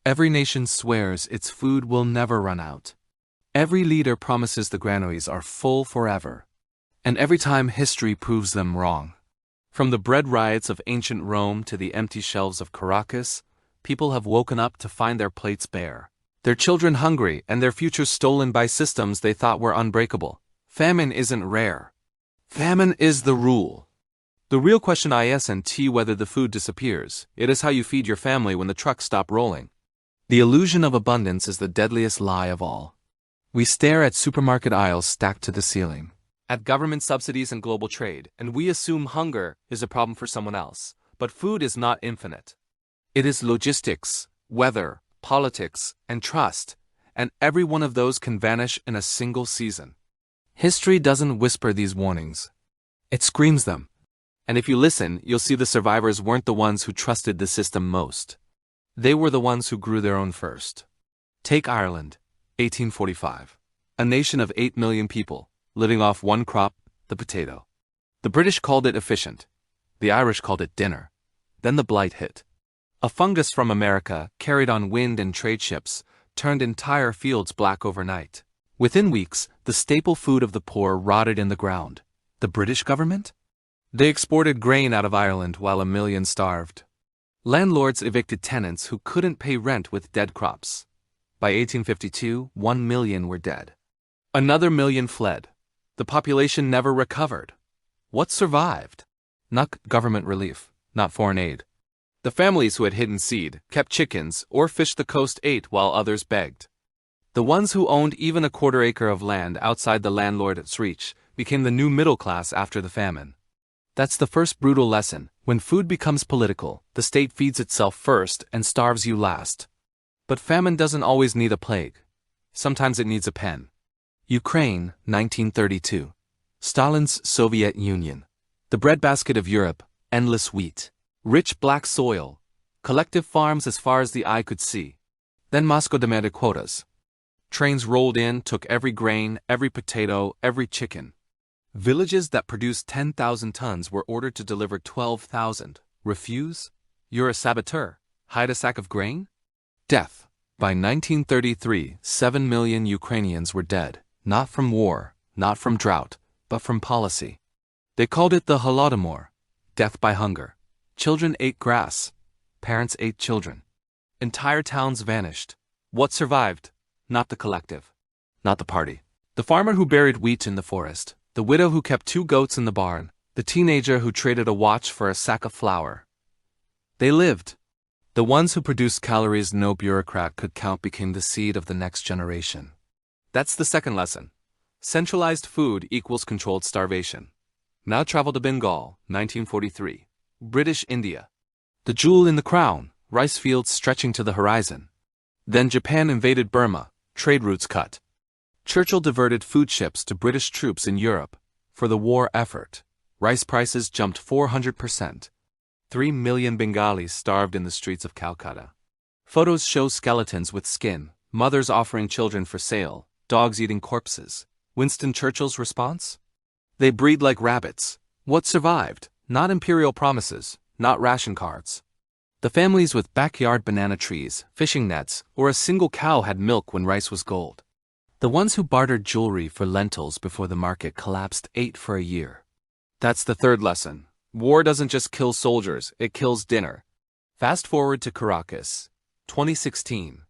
Every nation swears its food will never run out. Every leader promises the granaries are full forever. And every time history proves them wrong. From the bread riots of ancient Rome to the empty shelves of Caracas, people have woken up to find their plates bare, their children hungry, and their futures stolen by systems they thought were unbreakable. Famine isn't rare. Famine is the rule. The real question isn't whether the food disappears, it is how you feed your family when the trucks stop rolling. The illusion of abundance is the deadliest lie of all. We stare at supermarket aisles stacked to the ceiling, at government subsidies and global trade, and we assume hunger is a problem for someone else. But food is not infinite. It is logistics, weather, politics, and trust, and every one of those can vanish in a single season. History doesn't whisper these warnings. It screams them. And if you listen, you'll see the survivors weren't the ones who trusted the system most. They were the ones who grew their own first. Take Ireland, 1845. A nation of 8 million people, living off one crop, the potato. The British called it efficient. The Irish called it dinner. Then the blight hit. A fungus from America, carried on wind and trade ships, turned entire fields black overnight. Within weeks, the staple food of the poor rotted in the ground. The British government? They exported grain out of Ireland while 1 million starved. Landlords evicted tenants who couldn't pay rent with dead crops. By 1852, 1 million were dead. Another 1 million fled. The population never recovered. What survived? Not government relief, not foreign aid. The families who had hidden seed, kept chickens, or fished the coast ate while others begged. The ones who owned even a quarter acre of land outside the landlord's reach became the new middle class after the famine. That's the first brutal lesson. When food becomes political, the state feeds itself first and starves you last. But famine doesn't always need a plague. Sometimes it needs a pen. Ukraine, 1932. Stalin's Soviet Union. The breadbasket of Europe, endless wheat. Rich black soil. Collective farms as far as the eye could see. Then Moscow demanded quotas. Trains rolled in, took every grain, every potato, every chicken. Villages that produced 10,000 tons were ordered to deliver 12,000. Refuse? You're a saboteur. Hide a sack of grain? Death. By 1933, 7 million Ukrainians were dead, not from war, not from drought, but from policy. They called it the holodomor, death by hunger. Children ate grass. Parents ate children. Entire towns vanished. What survived? Not the collective. Not the party. The farmer who buried wheat in the forest. The widow who kept 2 goats in the barn, the teenager who traded a watch for a sack of flour. They lived. The ones who produced calories no bureaucrat could count became the seed of the next generation. That's the second lesson. Centralized food equals controlled starvation. Now travel to Bengal, 1943. British India. The jewel in the crown, rice fields stretching to the horizon. Then Japan invaded Burma, trade routes cut. Churchill diverted food ships to British troops in Europe. For the war effort, rice prices jumped 400%. 3 million Bengalis starved in the streets of Calcutta. Photos show skeletons with skin, mothers offering children for sale, dogs eating corpses. Winston Churchill's response? They breed like rabbits. What survived? Not imperial promises, not ration cards. The families with backyard banana trees, fishing nets, or a single cow had milk when rice was gold. The ones who bartered jewelry for lentils before the market collapsed ate for a year. That's the third lesson. War doesn't just kill soldiers, it kills dinner. Fast forward to Caracas, 2016.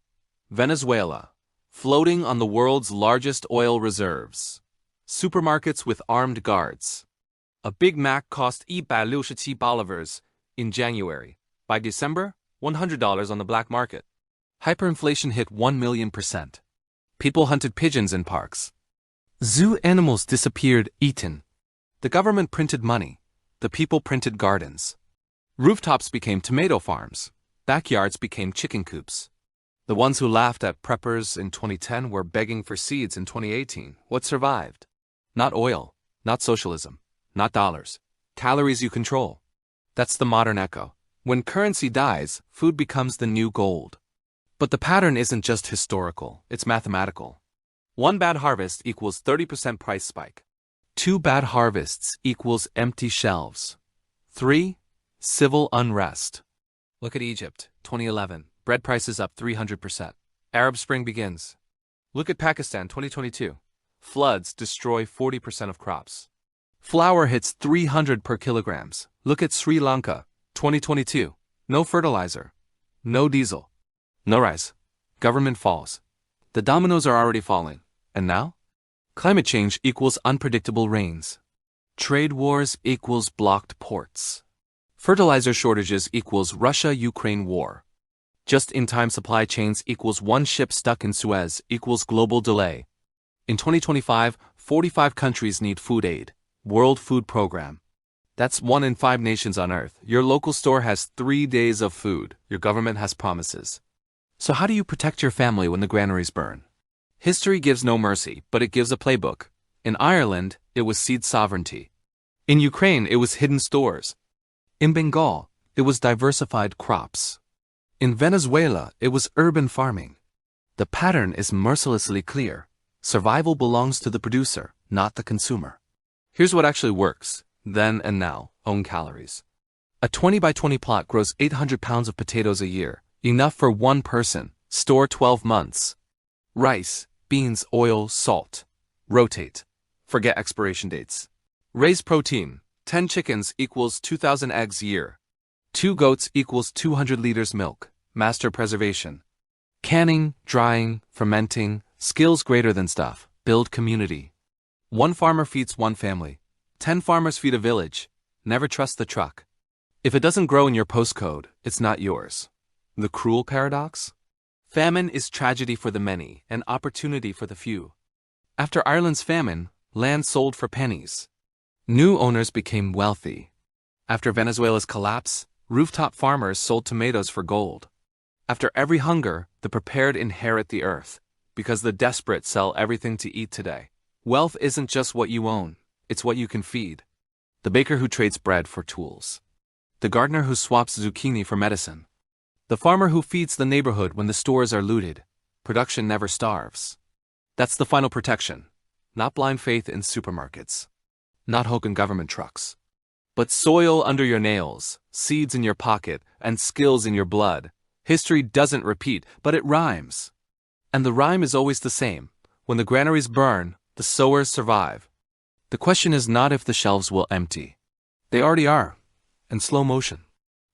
Venezuela, floating on the world's largest oil reserves. Supermarkets with armed guards. A Big Mac cost $167 bolivars in January. By December, $100 on the black market. Hyperinflation hit 1,000,000%. People hunted pigeons in parks. Zoo animals disappeared, eaten. The government printed money. The people printed gardens. Rooftops became tomato farms. Backyards became chicken coops. The ones who laughed at preppers in 2010 were begging for seeds in 2018. What survived? Not oil, not socialism, not dollars. Calories you control. That's the modern echo. When currency dies, food becomes the new gold. But the pattern isn't just historical, it's mathematical. 1 bad harvest equals 30% price spike. 2 bad harvests equals empty shelves. 3. Civil unrest. Look at Egypt, 2011. Bread prices up 300%. Arab Spring begins. Look at Pakistan 2022. Floods destroy 40% of crops. Flour hits 300 per kilograms. Look at Sri Lanka 2022. No fertilizer. No diesel. No rice. Government falls. The dominoes are already falling. And now? Climate change equals unpredictable rains. Trade wars equals blocked ports. Fertilizer shortages equals Russia-Ukraine war. Just-in-time supply chains equals one ship stuck in Suez equals global delay. In 2025, 45 countries need food aid. World Food Program. That's 1 in 5 nations on Earth. Your local store has 3 days of food. Your government has promises. So how do you protect your family when the granaries burn? History gives no mercy, but it gives a playbook. In Ireland, it was seed sovereignty. In Ukraine, it was hidden stores. In Bengal, it was diversified crops. In Venezuela, it was urban farming. The pattern is mercilessly clear. Survival belongs to the producer, not the consumer. Here's what actually works. Then and now, own calories. A 20 by 20 plot grows 800 pounds of potatoes a year, enough for one person. Store 12 months. Rice, beans, oil, salt. Rotate. Forget expiration dates. Raise protein. 10 chickens equals 2,000 eggs a year. 2 goats equals 200 liters milk. Master preservation. Canning, drying, fermenting, skills greater than stuff. Build community. 1 farmer feeds 1 family. 10 farmers feed a village. Never trust the truck. If it doesn't grow in your postcode, it's not yours. The cruel paradox? Famine is tragedy for the many and opportunity for the few. After Ireland's famine, land sold for pennies. New owners became wealthy. After Venezuela's collapse, rooftop farmers sold tomatoes for gold. After every hunger, the prepared inherit the earth, because the desperate sell everything to eat today. Wealth isn't just what you own, it's what you can feed. The baker who trades bread for tools. The gardener who swaps zucchini for medicine. The farmer who feeds the neighborhood when the stores are looted. Production never starves. That's the final protection. Not blind faith in supermarkets. Not hope in government trucks. But soil under your nails, seeds in your pocket, and skills in your blood. History doesn't repeat, but it rhymes. And the rhyme is always the same. When the granaries burn, the sowers survive. The question is not if the shelves will empty. They already are, in slow motion.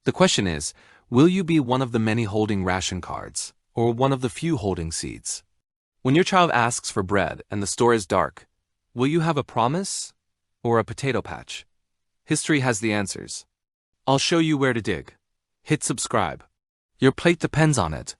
The question is, will you be one of the many holding ration cards, or one of the few holding seeds? When your child asks for bread and the store is dark, will you have a promise or a potato patch? History has the answers. I'll show you where to dig. Hit subscribe. Your plate depends on it.